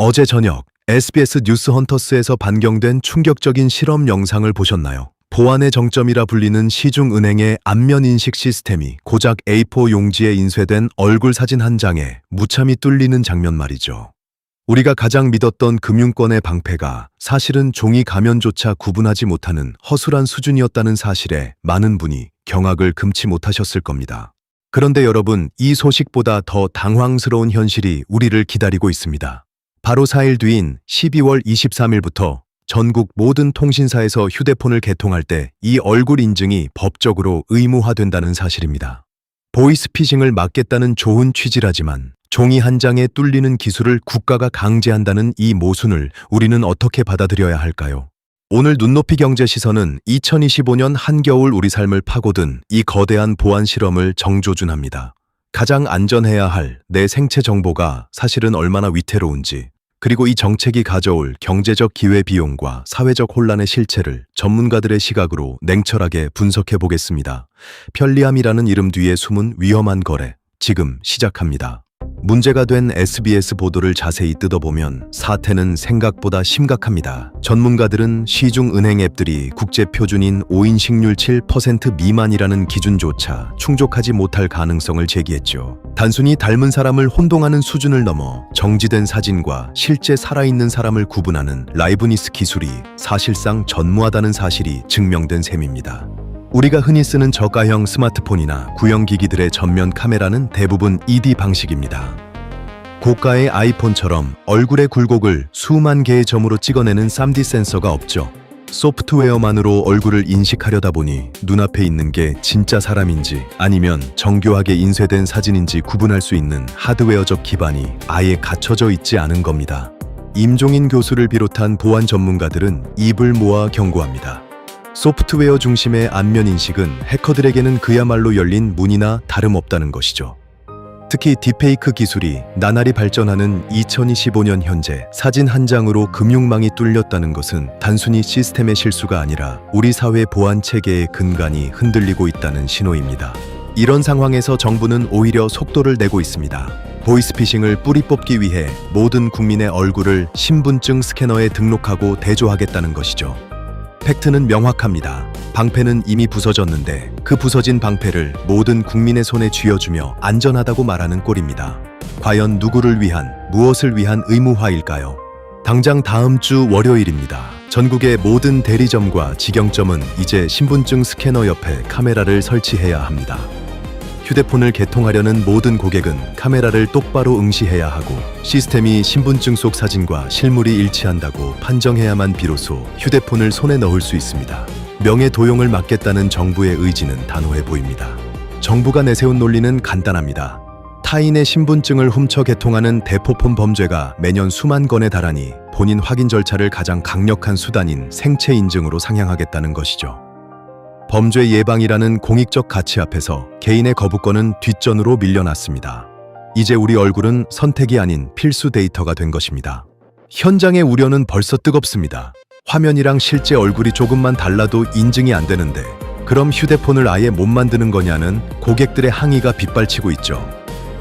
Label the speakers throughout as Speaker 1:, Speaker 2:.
Speaker 1: 어제 저녁 SBS 뉴스 헌터스에서 반경된 충격적인 실험 영상을 보셨나요? 보안의 정점이라 불리는 시중은행의 안면 인식 시스템이 고작 A4 용지에 인쇄된 얼굴 사진 한 장에 무참히 뚫리는 장면 말이죠. 우리가 가장 믿었던 금융권의 방패가 사실은 종이 가면조차 구분하지 못하는 허술한 수준이었다는 사실에 많은 분이 경악을 금치 못하셨을 겁니다. 그런데 여러분, 이 소식보다 더 당황스러운 현실이 우리를 기다리고 있습니다. 바로 4일 뒤인 12월 23일부터 전국 모든 통신사에서 휴대폰을 개통할 때 이 얼굴 인증이 법적으로 의무화된다는 사실입니다. 보이스피싱을 막겠다는 좋은 취지라지만 종이 한 장에 뚫리는 기술을 국가가 강제한다는 이 모순을 우리는 어떻게 받아들여야 할까요? 오늘 눈높이 경제 시선은 2025년 한겨울 우리 삶을 파고든 이 거대한 보안 실험을 정조준합니다. 가장 안전해야 할 내 생체 정보가 사실은 얼마나 위태로운지, 그리고 이 정책이 가져올 경제적 기회비용과 사회적 혼란의 실체를 전문가들의 시각으로 냉철하게 분석해 보겠습니다. 편리함이라는 이름 뒤에 숨은 위험한 거래, 지금 시작합니다. 문제가 된 SBS 보도를 자세히 뜯어보면 사태는 생각보다 심각합니다. 전문가들은 시중은행 앱들이 국제표준인 5인식률 7% 미만이라는 기준조차 충족하지 못할 가능성을 제기했죠. 단순히 닮은 사람을 혼동하는 수준을 넘어 정지된 사진과 실제 살아있는 사람을 구분하는 라이브니스 기술이 사실상 전무하다는 사실이 증명된 셈입니다. 우리가 흔히 쓰는 저가형 스마트폰이나 구형기기들의 전면 카메라는 대부분 ED 방식입니다. 고가의 아이폰처럼 얼굴의 굴곡을 수만 개의 점으로 찍어내는 3D 센서가 없죠. 소프트웨어만으로 얼굴을 인식하려다 보니 눈앞에 있는 게 진짜 사람인지 아니면 정교하게 인쇄된 사진인지 구분할 수 있는 하드웨어적 기반이 아예 갖춰져 있지 않은 겁니다. 임종인 교수를 비롯한 보안 전문가들은 입을 모아 경고합니다. 소프트웨어 중심의 안면 인식은 해커들에게는 그야말로 열린 문이나 다름없다는 것이죠. 특히 딥페이크 기술이 나날이 발전하는 2025년 현재 사진 한 장으로 금융망이 뚫렸다는 것은 단순히 시스템의 실수가 아니라 우리 사회 보안 체계의 근간이 흔들리고 있다는 신호입니다. 이런 상황에서 정부는 오히려 속도를 내고 있습니다. 보이스피싱을 뿌리 뽑기 위해 모든 국민의 얼굴을 신분증 스캐너에 등록하고 대조하겠다는 것이죠. 팩트는 명확합니다. 방패는 이미 부서졌는데 그 부서진 방패를 모든 국민의 손에 쥐어주며 안전하다고 말하는 꼴입니다. 과연 누구를 위한, 무엇을 위한 의무화일까요? 당장 다음 주 월요일입니다. 전국의 모든 대리점과 직영점은 이제 신분증 스캐너 옆에 카메라를 설치해야 합니다. 휴대폰을 개통하려는 모든 고객은 카메라를 똑바로 응시해야 하고 시스템이 신분증 속 사진과 실물이 일치한다고 판정해야만 비로소 휴대폰을 손에 넣을 수 있습니다. 명예 도용을 막겠다는 정부의 의지는 단호해 보입니다. 정부가 내세운 논리는 간단합니다. 타인의 신분증을 훔쳐 개통하는 대포폰 범죄가 매년 수만 건에 달하니 본인 확인 절차를 가장 강력한 수단인 생체 인증으로 상향하겠다는 것이죠. 범죄 예방이라는 공익적 가치 앞에서 개인의 거부권은 뒷전으로 밀려났습니다. 이제 우리 얼굴은 선택이 아닌 필수 데이터가 된 것입니다. 현장의 우려는 벌써 뜨겁습니다. 화면이랑 실제 얼굴이 조금만 달라도 인증이 안 되는데 그럼 휴대폰을 아예 못 만드는 거냐는 고객들의 항의가 빗발치고 있죠.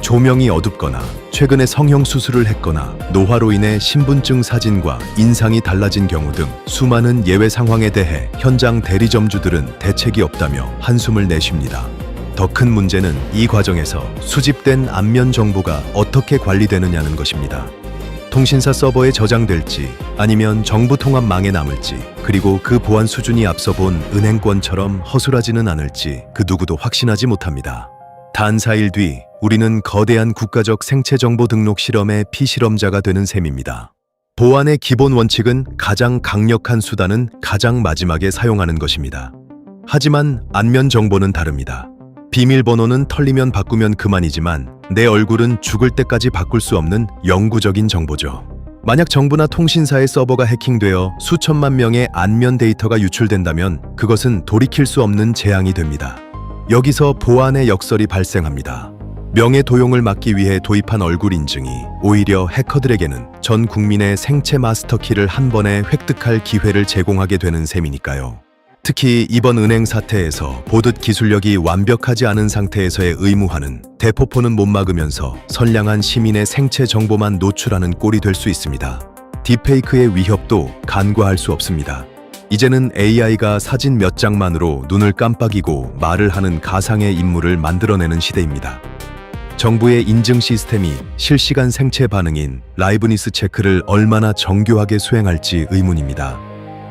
Speaker 1: 조명이 어둡거나 최근에 성형 수술을 했거나 노화로 인해 신분증 사진과 인상이 달라진 경우 등 수많은 예외 상황에 대해 현장 대리점주들은 대책이 없다며 한숨을 내쉽니다. 더 큰 문제는 이 과정에서 수집된 안면 정보가 어떻게 관리되느냐는 것입니다. 통신사 서버에 저장될지 아니면 정부 통합망에 남을지, 그리고 그 보안 수준이 앞서 본 은행권처럼 허술하지는 않을지 그 누구도 확신하지 못합니다. 단 4일 뒤 우리는 거대한 국가적 생체정보 등록 실험의 피실험자가 되는 셈입니다. 보안의 기본 원칙은 가장 강력한 수단은 가장 마지막에 사용하는 것입니다. 하지만 안면 정보는 다릅니다. 비밀번호는 털리면 바꾸면 그만이지만 내 얼굴은 죽을 때까지 바꿀 수 없는 영구적인 정보죠. 만약 정부나 통신사의 서버가 해킹되어 수천만 명의 안면 데이터가 유출된다면 그것은 돌이킬 수 없는 재앙이 됩니다. 여기서 보안의 역설이 발생합니다. 명예 도용을 막기 위해 도입한 얼굴 인증이 오히려 해커들에게는 전 국민의 생체 마스터키를 한 번에 획득할 기회를 제공하게 되는 셈이니까요. 특히 이번 은행 사태에서 보듯 기술력이 완벽하지 않은 상태에서의 의무화는 대포폰은 못 막으면서 선량한 시민의 생체 정보만 노출하는 꼴이 될 수 있습니다. 딥페이크의 위협도 간과할 수 없습니다. 이제는 AI가 사진 몇 장만으로 눈을 깜빡이고 말을 하는 가상의 인물을 만들어내는 시대입니다. 정부의 인증 시스템이 실시간 생체 반응인 라이브니스 체크를 얼마나 정교하게 수행할지 의문입니다.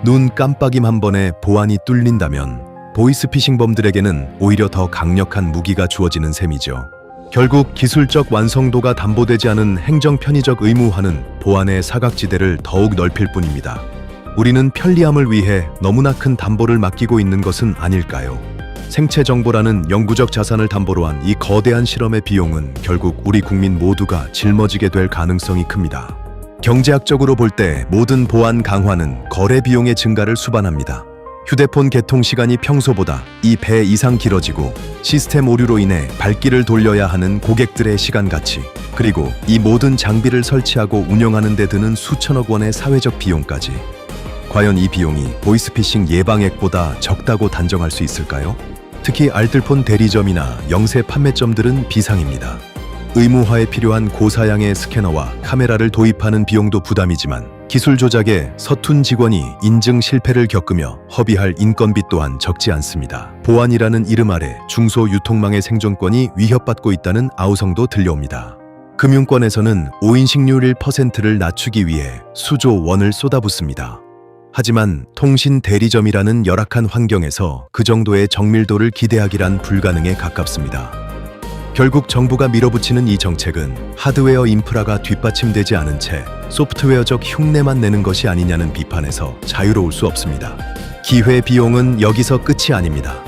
Speaker 1: 눈 깜빡임 한 번에 보안이 뚫린다면 보이스피싱범들에게는 오히려 더 강력한 무기가 주어지는 셈이죠. 결국 기술적 완성도가 담보되지 않은 행정편의적 의무화는 보안의 사각지대를 더욱 넓힐 뿐입니다. 우리는 편리함을 위해 너무나 큰 담보를 맡기고 있는 것은 아닐까요? 생체 정보라는 영구적 자산을 담보로 한 이 거대한 실험의 비용은 결국 우리 국민 모두가 짊어지게 될 가능성이 큽니다. 경제학적으로 볼 때 모든 보안 강화는 거래 비용의 증가를 수반합니다. 휴대폰 개통 시간이 평소보다 2배 이상 길어지고 시스템 오류로 인해 발길을 돌려야 하는 고객들의 시간 가치, 그리고 이 모든 장비를 설치하고 운영하는 데 드는 수천억 원의 사회적 비용까지. 과연 이 비용이 보이스피싱 예방액보다 적다고 단정할 수 있을까요? 특히 알뜰폰 대리점이나 영세 판매점들은 비상입니다. 의무화에 필요한 고사양의 스캐너와 카메라를 도입하는 비용도 부담이지만 기술 조작에 서툰 직원이 인증 실패를 겪으며 허비할 인건비 또한 적지 않습니다. 보안이라는 이름 아래 중소 유통망의 생존권이 위협받고 있다는 아우성도 들려옵니다. 금융권에서는 5인식률 1%를 낮추기 위해 수조 원을 쏟아붓습니다. 하지만 통신 대리점이라는 열악한 환경에서 그 정도의 정밀도를 기대하기란 불가능에 가깝습니다. 결국 정부가 밀어붙이는 이 정책은 하드웨어 인프라가 뒷받침되지 않은 채 소프트웨어적 흉내만 내는 것이 아니냐는 비판에서 자유로울 수 없습니다. 기회 비용은 여기서 끝이 아닙니다.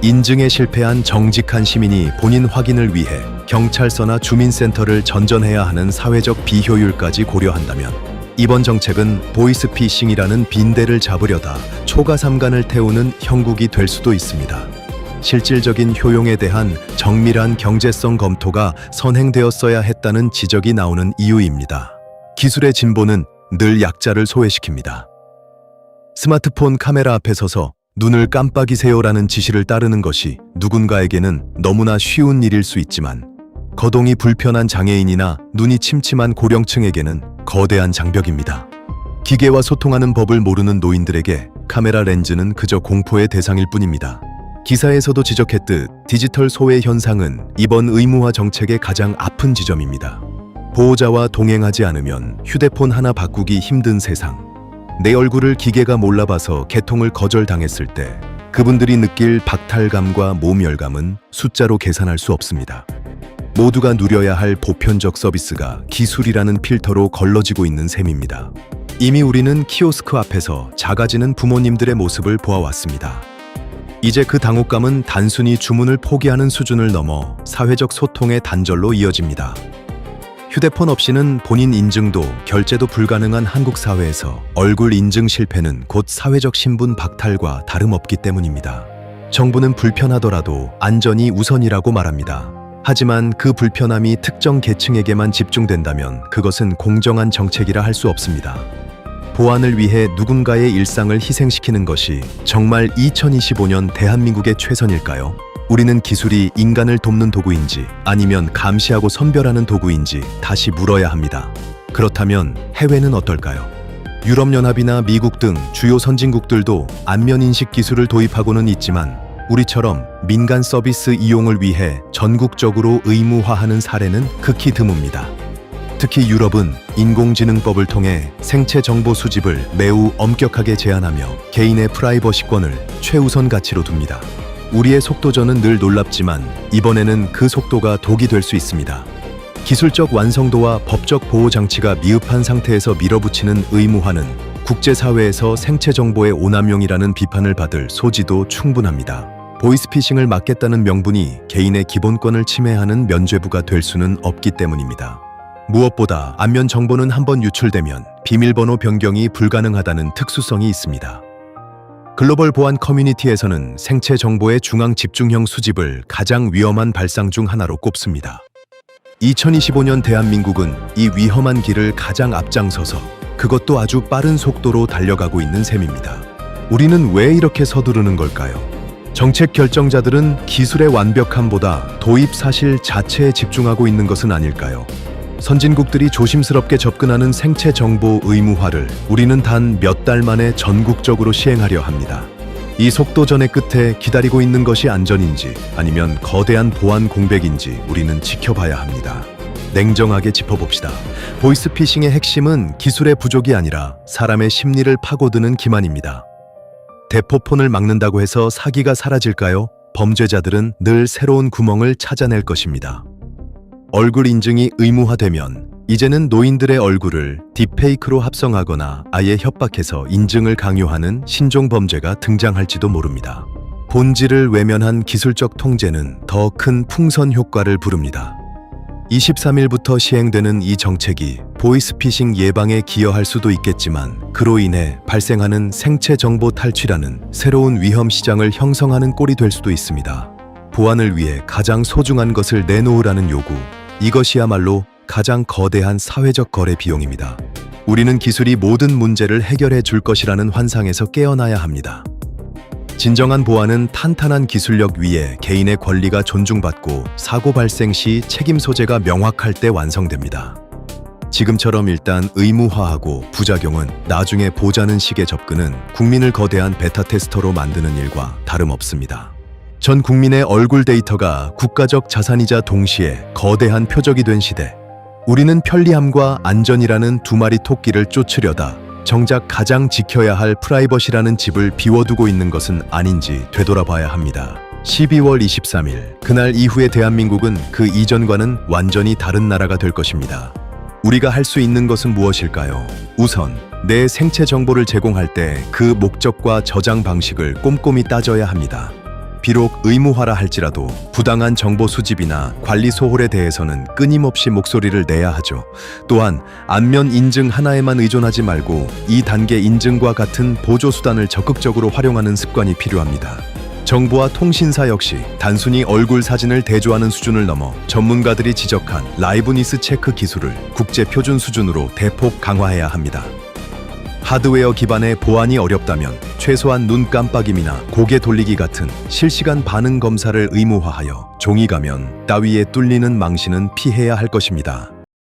Speaker 1: 인증에 실패한 정직한 시민이 본인 확인을 위해 경찰서나 주민센터를 전전해야 하는 사회적 비효율까지 고려한다면 이번 정책은 보이스피싱이라는 빈대를 잡으려다 초가삼간을 태우는 형국이 될 수도 있습니다. 실질적인 효용에 대한 정밀한 경제성 검토가 선행되었어야 했다는 지적이 나오는 이유입니다. 기술의 진보는 늘 약자를 소외시킵니다. 스마트폰 카메라 앞에 서서 눈을 깜빡이세요라는 지시를 따르는 것이 누군가에게는 너무나 쉬운 일일 수 있지만 거동이 불편한 장애인이나 눈이 침침한 고령층에게는 거대한 장벽입니다. 기계와 소통하는 법을 모르는 노인들에게 카메라 렌즈는 그저 공포의 대상일 뿐입니다. 기사에서도 지적했듯 디지털 소외 현상은 이번 의무화 정책의 가장 아픈 지점입니다. 보호자와 동행하지 않으면 휴대폰 하나 바꾸기 힘든 세상. 내 얼굴을 기계가 몰라봐서 개통을 거절당했을 때 그분들이 느낄 박탈감과 모멸감은 숫자로 계산할 수 없습니다. 모두가 누려야 할 보편적 서비스가 기술이라는 필터로 걸러지고 있는 셈입니다. 이미 우리는 키오스크 앞에서 작아지는 부모님들의 모습을 보아왔습니다. 이제 그 당혹감은 단순히 주문을 포기하는 수준을 넘어 사회적 소통의 단절로 이어집니다. 휴대폰 없이는 본인 인증도 결제도 불가능한 한국 사회에서 얼굴 인증 실패는 곧 사회적 신분 박탈과 다름없기 때문입니다. 정부는 불편하더라도 안전이 우선이라고 말합니다. 하지만 그 불편함이 특정 계층에게만 집중된다면 그것은 공정한 정책이라 할 수 없습니다. 보안을 위해 누군가의 일상을 희생시키는 것이 정말 2025년 대한민국의 최선일까요? 우리는 기술이 인간을 돕는 도구인지 아니면 감시하고 선별하는 도구인지 다시 물어야 합니다. 그렇다면 해외는 어떨까요? 유럽연합이나 미국 등 주요 선진국들도 안면인식 기술을 도입하고는 있지만 우리처럼 민간 서비스 이용을 위해 전국적으로 의무화하는 사례는 극히 드뭅니다. 특히 유럽은 인공지능법을 통해 생체 정보 수집을 매우 엄격하게 제한하며 개인의 프라이버시권을 최우선 가치로 둡니다. 우리의 속도전은 늘 놀랍지만 이번에는 그 속도가 독이 될 수 있습니다. 기술적 완성도와 법적 보호 장치가 미흡한 상태에서 밀어붙이는 의무화는 국제사회에서 생체 정보의 오남용이라는 비판을 받을 소지도 충분합니다. 보이스피싱을 막겠다는 명분이 개인의 기본권을 침해하는 면죄부가 될 수는 없기 때문입니다. 무엇보다 안면 정보는 한번 유출되면 비밀번호 변경이 불가능하다는 특수성이 있습니다. 글로벌 보안 커뮤니티에서는 생체 정보의 중앙 집중형 수집을 가장 위험한 발상 중 하나로 꼽습니다. 2025년 대한민국은 이 위험한 길을 가장 앞장서서 그것도 아주 빠른 속도로 달려가고 있는 셈입니다. 우리는 왜 이렇게 서두르는 걸까요? 정책 결정자들은 기술의 완벽함보다 도입 사실 자체에 집중하고 있는 것은 아닐까요? 선진국들이 조심스럽게 접근하는 생체 정보 의무화를 우리는 단 몇 달 만에 전국적으로 시행하려 합니다. 이 속도전의 끝에 기다리고 있는 것이 안전인지 아니면 거대한 보안 공백인지 우리는 지켜봐야 합니다. 냉정하게 짚어봅시다. 보이스피싱의 핵심은 기술의 부족이 아니라 사람의 심리를 파고드는 기만입니다. 대포폰을 막는다고 해서 사기가 사라질까요? 범죄자들은 늘 새로운 구멍을 찾아낼 것입니다. 얼굴 인증이 의무화되면 이제는 노인들의 얼굴을 딥페이크로 합성하거나 아예 협박해서 인증을 강요하는 신종 범죄가 등장할지도 모릅니다. 본질을 외면한 기술적 통제는 더 큰 풍선 효과를 부릅니다. 23일부터 시행되는 이 정책이 보이스피싱 예방에 기여할 수도 있겠지만 그로 인해 발생하는 생체 정보 탈취라는 새로운 위험 시장을 형성하는 꼴이 될 수도 있습니다. 보안을 위해 가장 소중한 것을 내놓으라는 요구, 이것이야말로 가장 거대한 사회적 거래 비용입니다. 우리는 기술이 모든 문제를 해결해 줄 것이라는 환상에서 깨어나야 합니다. 진정한 보안은 탄탄한 기술력 위에 개인의 권리가 존중받고 사고 발생 시 책임 소재가 명확할 때 완성됩니다. 지금처럼 일단 의무화하고 부작용은 나중에 보자는 식의 접근은 국민을 거대한 베타 테스터로 만드는 일과 다름없습니다. 전 국민의 얼굴 데이터가 국가적 자산이자 동시에 거대한 표적이 된 시대. 우리는 편리함과 안전이라는 두 마리 토끼를 쫓으려다 정작 가장 지켜야 할 프라이버시라는 집을 비워두고 있는 것은 아닌지 되돌아봐야 합니다. 12월 23일, 그날 이후에 대한민국은 그 이전과는 완전히 다른 나라가 될 것입니다. 우리가 할 수 있는 것은 무엇일까요? 우선, 내 생체 정보를 제공할 때 그 목적과 저장 방식을 꼼꼼히 따져야 합니다. 비록 의무화라 할지라도 부당한 정보 수집이나 관리 소홀에 대해서는 끊임없이 목소리를 내야 하죠. 또한 안면 인증 하나에만 의존하지 말고 2단계 인증과 같은 보조수단을 적극적으로 활용하는 습관이 필요합니다. 정부와 통신사 역시 단순히 얼굴 사진을 대조하는 수준을 넘어 전문가들이 지적한 라이브니스 체크 기술을 국제 표준 수준으로 대폭 강화해야 합니다. 하드웨어 기반의 보안이 어렵다면 최소한 눈 깜빡임이나 고개 돌리기 같은 실시간 반응 검사를 의무화하여 종이 가면 따위에 뚫리는 망신은 피해야 할 것입니다.